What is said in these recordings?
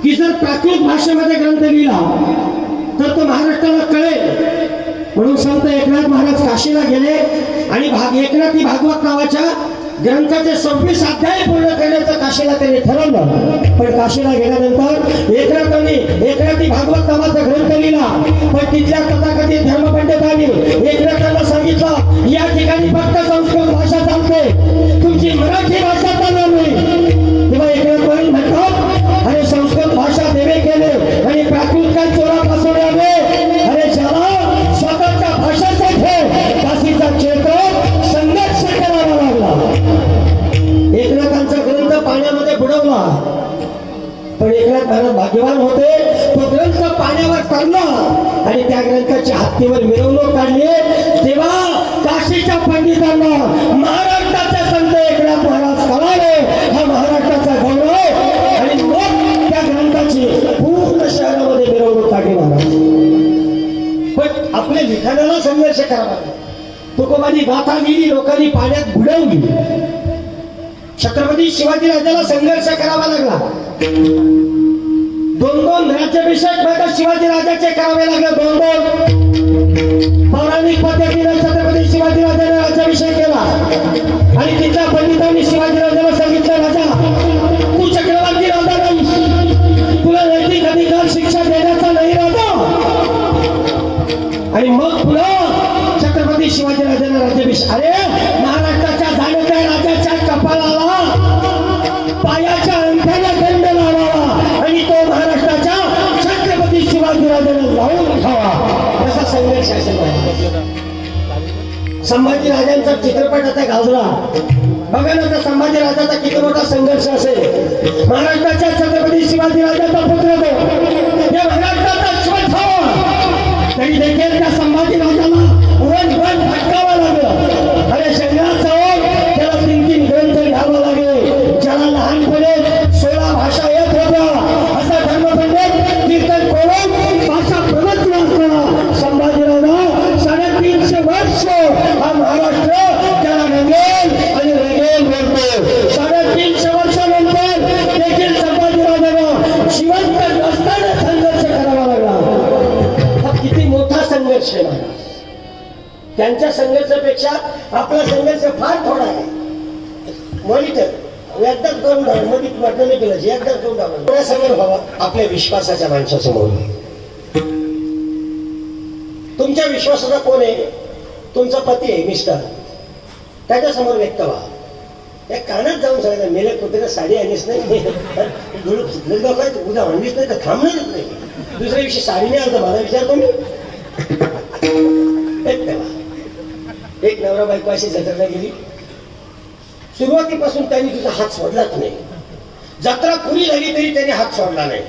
की जर प्राकृत भाषेमध्ये ग्रंथ लिहिला तर तो महाराष्ट्राला कळेल म्हणून संत एकनाथ महाराज काशीला गेले आणि एकनाथी भागवत नावाच्या ग्रंथाचे 26 अध्याय पूर्ण करण्याचं काशीला त्यांनी ठरवलं। पण काशीला गेल्यानंतर एकनाथी भागवत नावाचा ग्रंथ लिहिला, पण तिथल्या तथाकथित धर्मपंडितांनी एकनाथाला सांगितलं या ठिकाणी फक्त संस्कृत भाषा चालते, तुमची मराठी भाषा चालणार नाही। तेव्हा एकनाथ म्हणतात अरे संस्कृत भाषा देवे केले आणि प्राकृत काय चोरापासून आले, अरे ज्याला स्वतःच्या भाषेसाठी काशीचा क्षेत्र संघर्ष करावा लागला। एकनाथांचा ग्रंथ पाण्यामध्ये बुडवला, पण एकनाथ महाराज भाग्यवान होते, तो ग्रंथ पाण्यावर तरला आणि त्या ग्रंथाची हत्तीवर मिरवणूक काढली। तेव्हा काशीच्या पंडितांना महाराष्ट्राचे संत एकनाथ महाराज कळाले, हा महाराष्ट्राचा गौरव, आणि मग त्या ग्रंथाची पूर्ण शहरामध्ये मिरवणूक काढली महाराज। पण आपल्या लिखाणाला संघर्ष करावा, तुकोबांनी गाथा लिहिली, लोकांनी पाण्यात बुडवली। छत्रपती शिवाजी राजाला संघर्ष करावा लागला, 2 राज्याभिषेक मात्र शिवाजी राजाचे करावे लागले, 2 पौराणिक पद्धतीने छत्रपती शिवाजी राजाने राज्याभिषेक केला आणि तिथल्या पंडितांनी शिवाजी राजाला सांगितलं राजा तू चक्रवर्ती राजा नाही, तुला नैतिक अधिकार शिक्षा देण्याचा नाही राजा। आणि मग पुन्हा छत्रपती शिवाजी राजाने राज्याभिषेक, अरे महाराष्ट्राच्या जाणत्या राजाच्या कपाळाला पायाच्या अंगठ्याला दंड लावावा आणि तो महाराष्ट्राच्या छत्रपती शिवाजी राजाने लावून खावा, असा संघर्ष असेल। संभाजी राजांचा चित्रपट आता गाजला, बघा ना त्या संभाजी राजाचा किती मोठा संघर्ष असेल। महाराष्ट्राच्या छत्रपती शिवाजी राजाचा पुत्र तो या महाराष्ट्राचा श्वास हवा, तरी देखील त्या संभाजी राजाला वन भटकावं लागलं। अरे शरीराचा त्याला 3 ग्रंथ घ्यावा लागले, ज्याला लहानपणे 16 भाषा येत होत्या असा धर्मपंडित कीर्तन करून भाषा प्रगत असताना संभाजी राजा 350 वर्ष हा महाराष्ट्र त्याला रंगेल आणि रंगेल बोलतो। 350 वर्षानंतर देखील संभाजी राजाला जिवंत नसताना संघर्ष करावा लागला। हा किती मोठा संघर्ष आहे, त्यांच्या संघर्षापेक्षा आपला संघर्ष फार थोडा आहे। मॉनिटर एकदाच 2 मध्ये वाटलं नाही केलं, एकदाच 2 डाव समोर व्हावा आपल्या विश्वासाच्या माणसासमोर। तुमच्या विश्वासाचा कोण आहे? तुमचा पती आहे मिस्टर, त्याच्यासमोर व्यक्त व्हा। त्या कानात जाऊन सांगायचं मेले कुठे साडी आणलीच नाही, उद्या आणलीच नाही तर थांबणारच नाही, दुसऱ्या दिवशी साडी नाही आलं मला विचारतो मी। एक नवरा बायको अशी जत्रेला गेली, सुरुवातीपासून त्यांनी तुझा हात सोडलाच नाही, जत्रा पुरी झाली तरी त्यांनी हात सोडला नाही।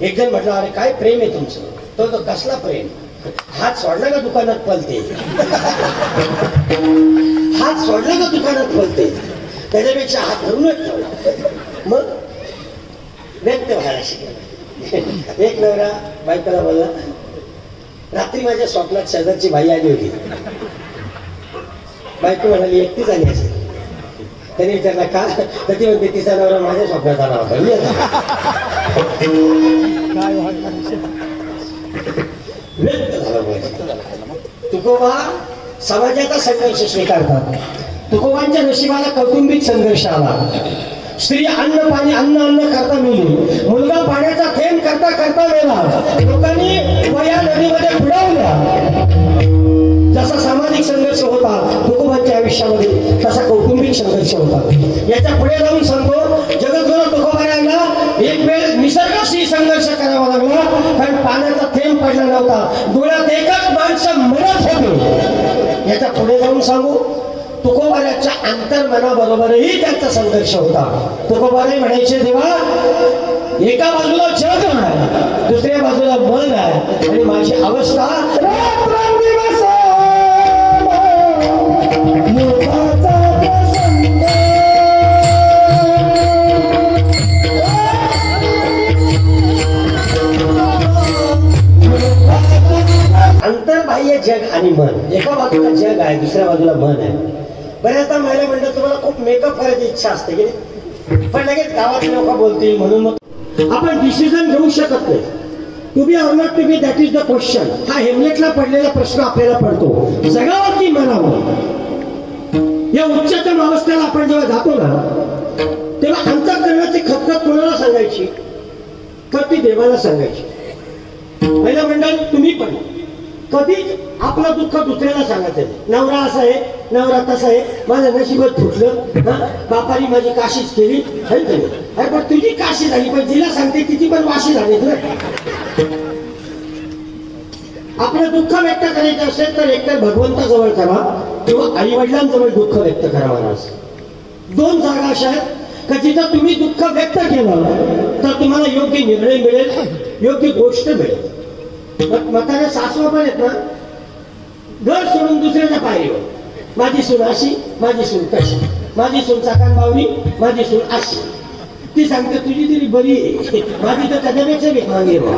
एक जण म्हटलं अरे काय प्रेम आहे तुमचं? तो कसला प्रेम, हात सोडला का दुकानात पलते, हात सोडला का दुकानात पलते, त्याच्यापेक्षा हात धरूनच ठेवला, मग व्यक्त व्हायला शिकला। एक नवरा बायकोला बोलला रात्री माझ्या स्वप्नात शेजारची बाई आली होती, बायको म्हणाली एकटीच आली असेल, त्याने विचारला का, तर ती म्हणते तिचा नवरा माझ्या स्वप्नात आला होता। तुकोबा समाजाचा संघर्ष स्वीकारतात, तुकोबांच्या नशिबाला कौटुंबिक संघर्ष आला, स्त्री अन्न करता मिळली, मुलगा पाण्याचा थेंब करता करता मेला, लोकांनी वया नदीमध्ये बुडवल्या। जसा सामाजिक संघर्ष होता तुकोबांच्या आयुष्यामध्ये तसा कौटुंबिक संघर्ष होता। याच्या पुढे जाऊन सांगतो जगद्गुरू तुकोबांना एक वेळ निसर्गाशी संघर्ष करावा लागला, कारण पाण्याचा थेंब पडला नव्हता, डोळ्यात एकच माणसं मरत होते। याच्या पुढे जाऊन सांगू तुकोबाराच्या अंतर्मनाबरोबरही त्यांचा संघर्ष होता। तुकोबाराही म्हणायचे देवा एका बाजूला जग आहे, दुसऱ्या बाजूला मन आहे, आणि माझी अवस्था रात्रंदिवस अंतर्बाह्य जग आणि मन, एका बाजूला जग आहे दुसऱ्या बाजूला मन आहे। बऱ्याचदा महिला म्हणतात तुम्हाला खूप मेकअप करायची इच्छा असते की पण लगेच गावातले लोक बोलतील म्हणून मग आपण डिसिजन घेऊ शकत नाही. To be or not to be, that is the question. हा हेमलेटला पडलेला प्रश्न आपल्याला पडतो, जगावं की मनावं. या उच्चतम अवस्थेला आपण जेव्हा जातो ना, तेव्हा अंतःकरणाची खतखत कोणाला सांगायची? तर ती देवाला सांगायची. पहिलं मंडळ तुम्ही पण कधीच आपलं दुःख दुसऱ्याला सांगायचं. नवरा असा आहे, नवरा तसा आहे, माझं नशीबच फुटलं, बापारी माझी काशीच केली. अरे पण तुझी काशी झाली, पण जिला सांगते तिची पण वाशी झाली ना. आपलं दुःख व्यक्त करायचं असेल तर एकतर भगवंताजवळ करा किंवा आई वडिलांजवळ दुःख व्यक्त करा. महाराज, दोन जागा अशा आहेत का जिथं तुम्ही दुःख व्यक्त केलं तर तुम्हाला योग्य निर्णय मिळेल, योग्य गोष्ट मिळेल. म्हाताऱ्या सासवा पण आहेत ना, घर सोडून दुसऱ्याच्या पायरीवर, माझी सून अशी, माझी सून कशी, माझी सून चाकान बावली, माझी सून अशी. ती सांगते तुझी तरी बरी आहे, माझी तर त्याच्यापेक्षा वेगवानी आहे.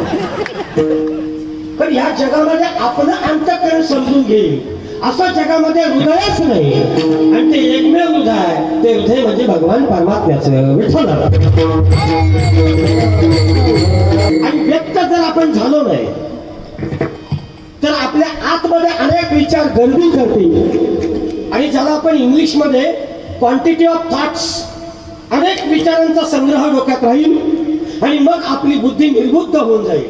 पण ह्या जगामध्ये आपलं अंतःकरण समजून घेईल असं जगामध्ये हृदयच नाही. आणि ते एकमेव हृदय, ते हृदय म्हणजे भगवान परमात्म्याचं, विठ्ठल. आणि व्यक्त जर आपण झालो नाही तर आपल्या आतमध्ये अनेक विचार गर्दी करतील आणि ज्याला आपण इंग्लिशमध्ये क्वांटिटी ऑफ थॉट्स, अनेक विचारांचा संग्रह डोक्यात राहील आणि मग आपली बुद्धी निर्बुद्ध होऊन जाईल.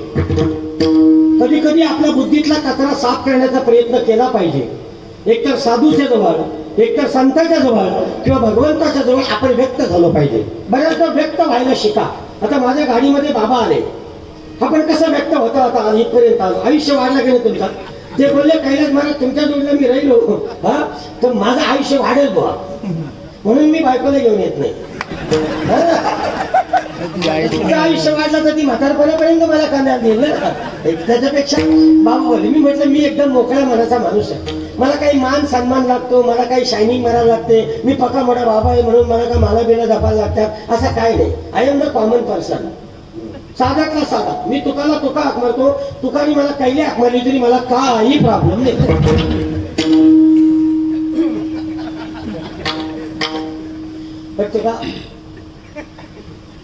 कधी कधी आपल्या बुद्धीतला कचरा साफ करण्याचा प्रयत्न केला पाहिजे. एकतर साधूच्या जवळ, एकतर संतांच्या जवळ किंवा भगवंताच्या जवळ आपण व्यक्त झालो पाहिजे. बऱ्याचदा व्यक्त व्हायला शिका. आता माझ्या गाडीमध्ये बाबा आले, आपण कसं व्यक्त होता आता इथपर्यंत आलो, आयुष्य वाढलं गेलं तुमचं. ते बोलले कैलास महाराज तुमच्या जोडीला मी राहिलो हा तर माझं आयुष्य वाढेल बुवा, म्हणून मी बायकोला घेऊन येत नाही. आयुष्य वाढलं तर ती म्हातारपणापर्यंत मला कानात देईल ना. त्याच्यापेक्षा बाबू बोलले, मी म्हटलं मी एकदम मोकळ्या मनाचा माणूस आहे, मला काही मान सन्मान लागतो, मला काही शायनिंग मारायला लागते, मी पक्का मोठा बाबा आहे म्हणून मला का मला बिला जपायला लागतात असं काय नाही. I am the common person, साधातला साधा. मी तुकाला तुका हाक मारतो, तुकानी मला काही हाक मारली तरी मला काही प्रॉब्लेम नाही. पण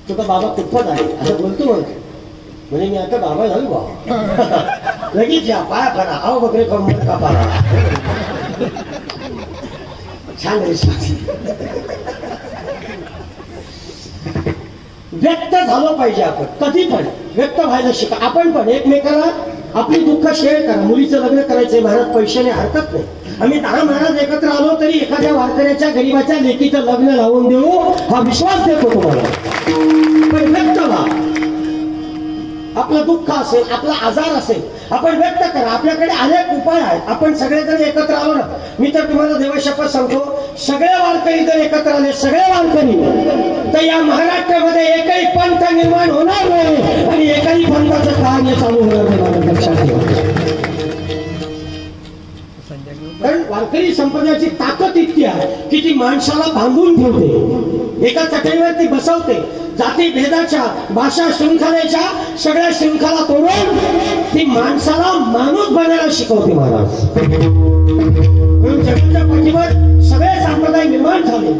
तुका बाबा कुठपत आहे असं बोलतो म्हणजे मी आता बाबा झालो बाबा. लगेच या पाया करा, आव वगैरे कमर का पारा. छान रेसिपी. व्यक्त झालो पाहिजे. आपण कधी पण व्यक्त व्हायला शिका. आपण पण एकमेकाला आपली दुःख शेअर करा. मुलीचं लग्न करायचंय महाराज, पैशाने हरकत नाही. आम्ही 10 महाराज एकत्र आलो तरी एखाद्या वारकऱ्याच्या गरीबाच्या लेकीचं लग्न लावून देऊ हा विश्वास देतो तुम्हाला. पण व्यक्त व्हा. आपलं दुःख असेल, आपला आजार असेल, आपण व्यक्त करा. आपल्याकडे अनेक उपाय आहेत. आपण सगळेजण एकत्र आलो ना, मी तर तुम्हाला देवशपथ सांगतो, सगळे वारकरी जर एकत्र आले, सगळे वारकरी, तर या महाराष्ट्रामध्ये एकही पंथ निर्माण होणार नाही आणि एकही पंथाचं कार्य चालू होणार नाही. लक्षात ठेवा. कारण वारकरी संप्रदायाची ताकद इतकी आहे की ती माणसाला बांधून ठेवते, एका चटईवरती बसवते. जाती भेदाच्या, भाषा शृंखलेच्या सगळ्या शृंखला तोडून ती माणसाला माणूस बनायला शिकवते महाराज. म्हणून जगाच्या पाठीवर सगळे संप्रदाय निर्माण झाले,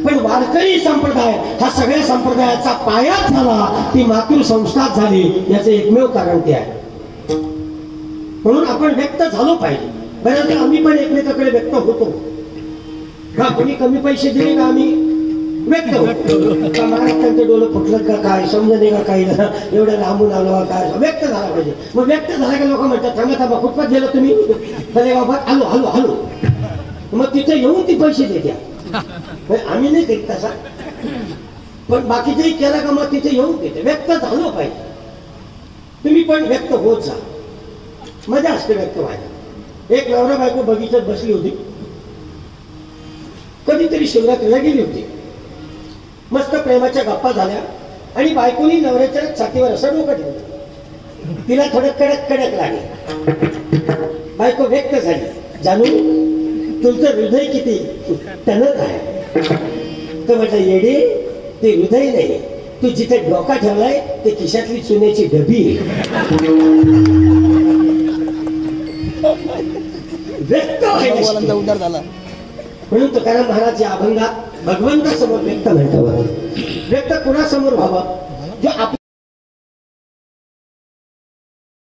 पण वारकरी संप्रदाय हा सगळ्या संप्रदायाचा पायाच झाला, ती मातृसंस्था झाली. याचे एकमेव कारण ते आहे. म्हणून आपण व्यक्त झालो पाहिजे. बऱ्याचदा आम्ही पण एकमेकाकडे व्यक्त होतो का, कोणी कमी पैसे दिले का आम्ही व्यक्त होतो. महाराष्ट्रांचं डोळं फुटलं का काय, समजणे का काही एवढं लांबून आलो काय, व्यक्त झाला पाहिजे. मग व्यक्त झाला का लोक म्हणतात थांबा थांबा कुठपत गेलं तुम्ही, भले बाबा आलो आलो आलो. मग तिथे येऊन ती पैसे देत्या. आम्ही नाही देत तसा, पण बाकीचंही केलं का मग तिथे येऊन देते. व्यक्त झालो पाहिजे. तुम्ही पण व्यक्त होत जा. मजा असते व्यक्त व्हायला. एक नवरा बायको बगीचात बसली होती, कधीतरी शिवरात्रीला गेली होती. मस्त प्रेमाच्या गप्पा झाल्या आणि बायकोनी नवऱ्याच्या छातीवर असं डोकं ठेवलं. तिला थोडं कडक कडक लागले. बायको व्यक्त झाली, जानू तुमचं हृदय किती टणक आहे. तर म्हटलं येडे, ते हृदय नाही, तू जिथे डोका ठेवलाय ते खिशातली चुन्याची डबी. व्यक्त व्हायला म्हणून तुकाराम महाराज या अभंगात भगवंतासमोर व्यक्त म्हणतो. व्यक्त कुणासमोर व्हावं? जो